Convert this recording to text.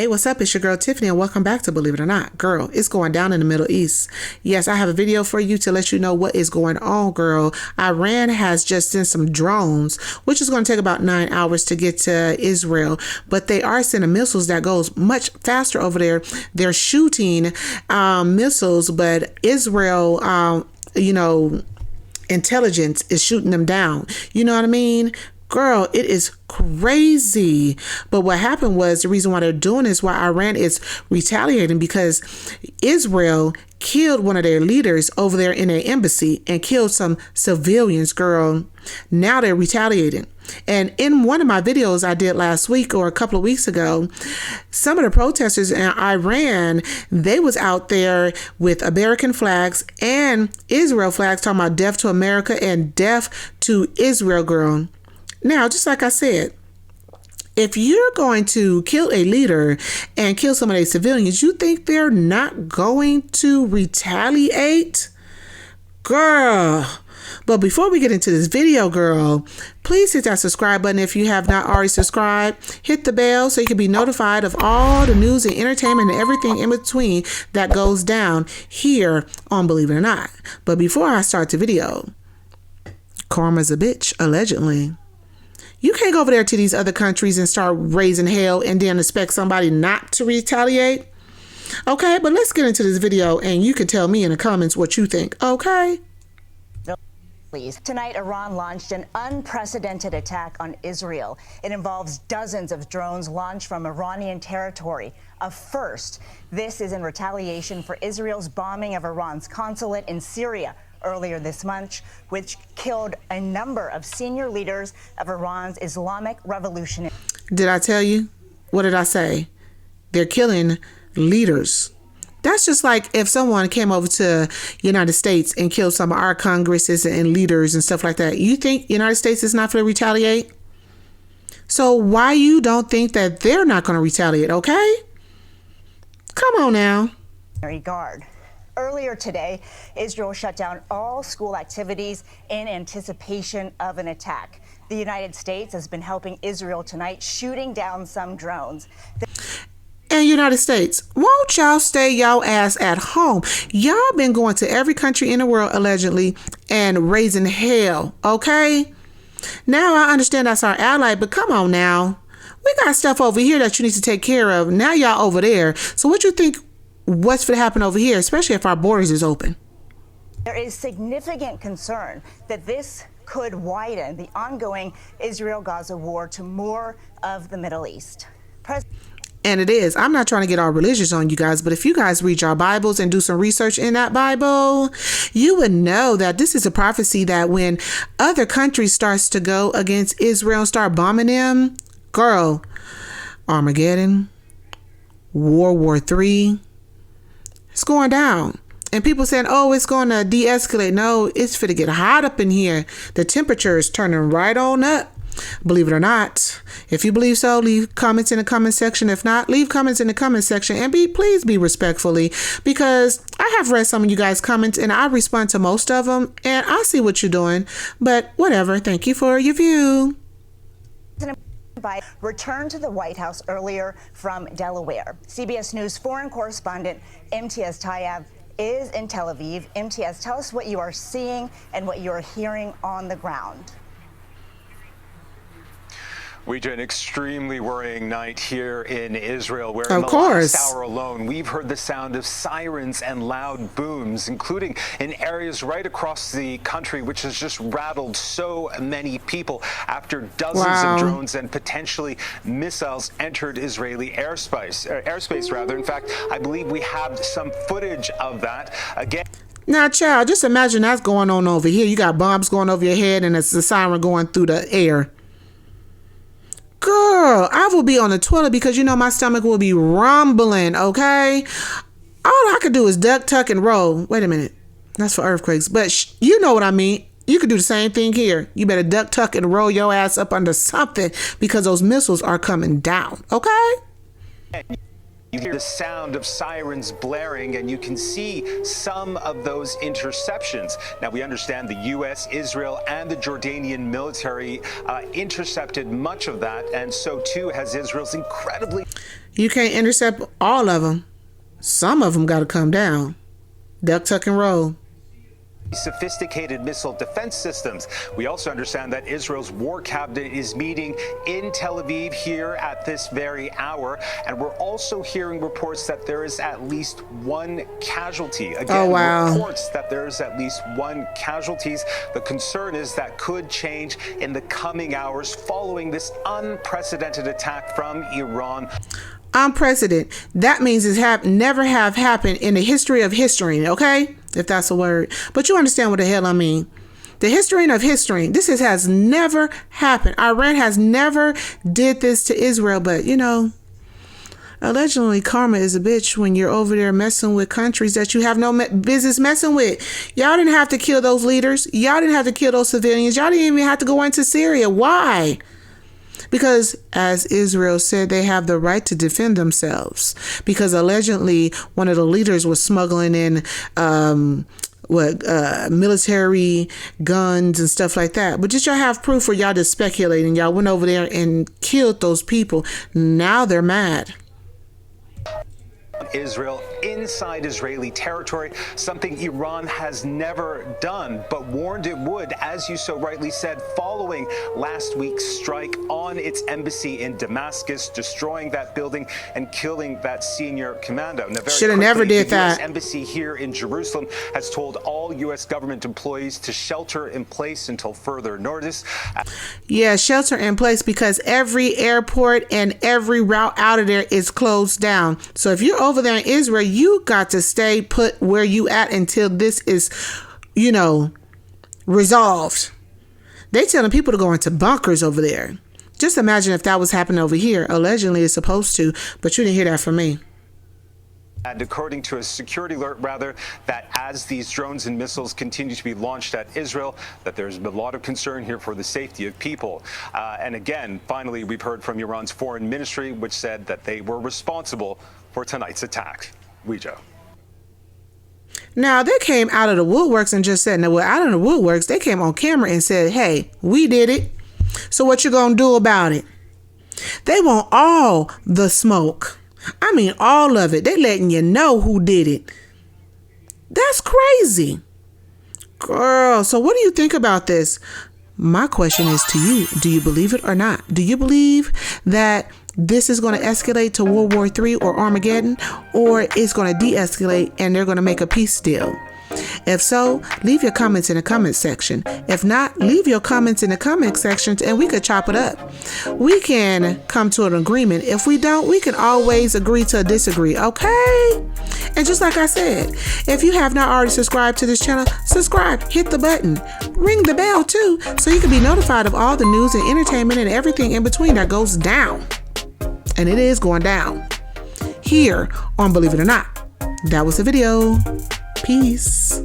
What's up? It's your girl Tiffany and welcome back to Believe It or Not. Girl, it's going down in the Middle East. Yes, I have a video for you to let you know what is going on, girl. Iran has just sent some drones, which is going to take about 9 hours to get to Israel, but they are sending missiles that goes much faster over there. They're shooting missiles, but Israel, intelligence is shooting them down. You know what I mean? Girl, it is crazy. But what happened was the reason why they're doing this, why Iran is retaliating, because Israel killed one of their leaders over there in their embassy and killed some civilians, girl. Now they're retaliating. And in one of my videos I did last week or a couple of weeks ago, some of the protesters in Iran, they was out there with American flags and Israel flags talking about death to America and death to Israel, girl. Now, just like I said, if you're going to kill a leader and kill some of their civilians, you think they're not going to retaliate? Girl. But before we get into this video, girl, please hit that subscribe button if you have not already subscribed. Hit the bell so you can be notified of all the news and entertainment and everything in between that goes down here on Believe It or Not. But before I start the video, karma's a bitch, allegedly. You can't go over there to these other countries and start raising hell and then expect somebody not to retaliate. Okay, but let's get into this video and you can tell me in the comments what you think, okay? Tonight, Iran launched an unprecedented attack on Israel. It involves dozens of drones launched from Iranian territory. A first. This is in retaliation for Israel's bombing of Iran's consulate in Syria earlier this month, which killed a number of senior leaders of Iran's Islamic Revolution. Did I tell you? What did I say? They're killing leaders. That's just like if someone came over to United States and killed some of our congresses and leaders and stuff like that. You think United States is not going to retaliate? So why you don't think that they're not going to retaliate, okay? Come on now. Guard. Earlier today, Israel shut down all school activities in anticipation of an attack. The United States has been helping Israel tonight, shooting down some drones. And United States, won't y'all stay y'all ass at home? Y'all been going to every country in the world, allegedly, and raising hell, okay? Now I understand that's our ally, but come on now. We got stuff over here that you need to take care of. Now y'all over there. So what you think? What's going to happen over here, especially if our borders is open? There is significant concern that this could widen the ongoing Israel-Gaza war to more of the Middle East. And it is. I'm not trying to get all religious on you guys, but if you guys read your Bibles and do some research in that Bible, you would know that this is a prophecy that when other countries starts to go against Israel and start bombing them, girl, Armageddon, World War III, it's going down. And people saying, oh, it's going to de-escalate. No, it's finna get hot up in here. The temperature is turning right on up. Believe it or not. If you believe so, leave comments in the comment section. If not, leave comments in the comment section. And please be respectfully, because I have read some of you guys' comments and I respond to most of them. And I see what you're doing. But whatever. Thank you for your view. Returned to the White House earlier from Delaware. CBS News foreign correspondent Imtiaz Tayeb is in Tel Aviv. Imtiaz, tell us what you are seeing and what you are hearing on the ground. We did an extremely worrying night here in Israel, where in the last hour alone, we've heard the sound of sirens and loud booms, including in areas right across the country, which has just rattled so many people after dozens of drones and potentially missiles entered Israeli airspace rather. In fact, I believe we have some footage of that. Again. Now, child, just imagine that's going on over here. You got bombs going over your head and it's a siren going through the air. Girl, I will be on the toilet because you know my stomach will be rumbling, okay? All I could do is duck, tuck, and roll. Wait a minute. That's for earthquakes. But you know what I mean. You could do the same thing here. You better duck, tuck, and roll your ass up under something because those missiles are coming down, okay? You hear the sound of sirens blaring, and you can see some of those interceptions. Now, we understand the U.S., Israel, and the Jordanian military intercepted much of that, and so too has Israel's incredibly... You can't intercept all of them. Some of them got to come down. Duck, tuck, and roll. Sophisticated missile defense systems. We also understand that Israel's war cabinet is meeting in Tel Aviv here at this very hour. And we're also hearing reports that there is at least one casualty. Again, reports that there is at least one casualties. The concern is that could change in the coming hours following this unprecedented attack from Iran. Unprecedented. That means it's never have happened in the history of history, okay? If that's a word. But you understand what the hell I mean. The history of history. This has never happened. Iran has never did this to Israel. But, you know, allegedly karma is a bitch when you're over there messing with countries that you have no business messing with. Y'all didn't have to kill those leaders. Y'all didn't have to kill those civilians. Y'all didn't even have to go into Syria. Why? Because, as Israel said, they have the right to defend themselves. Because allegedly, one of the leaders was smuggling in military guns and stuff like that. But just y'all have proof, or y'all just speculating. Y'all went over there and killed those people. Now they're mad. Israel inside Israeli territory, something Iran has never done, but warned it would, as you so rightly said, following last week's strike on its embassy in Damascus, destroying that building and killing that senior commando. Should have never did that. The US embassy here in Jerusalem has told all U.S. government employees to shelter in place until further notice. Yeah, shelter in place, because every airport and every route out of there is closed down. So if you're over there in Israel, you got to stay put where you at until this is, you know, resolved. They telling people to go into bunkers over there. Just imagine if that was happening over here. Allegedly, it's supposed to, but you didn't hear that from me. And according to a security alert, rather, that as these drones and missiles continue to be launched at Israel, that there's a lot of concern here for the safety of people. And again, finally, we've heard from Iran's foreign ministry, which said that they were responsible for tonight's attack. Ouija. Now, they came out of the woodworks and just said, no, well, out of the woodworks, they came on camera and said, hey, we did it. So what you gonna do about it? They want all the smoke. I mean, all of it. They letting you know who did it. That's crazy. Girl, so what do you think about this? My question is to you. Do you believe it or not? Do you believe that this is going to escalate to World War III or Armageddon, or it's going to de-escalate and they're going to make a peace deal? If so, leave your comments in the comment section. If not, leave your comments in the comment section and we could chop it up. We can come to an agreement. If we don't, we can always agree to disagree, okay? And just like I said, if you have not already subscribed to this channel, subscribe, hit the button, ring the bell too, so you can be notified of all the news and entertainment and everything in between that goes down. And it is going down here on Believe It or Not. That was the video. Peace.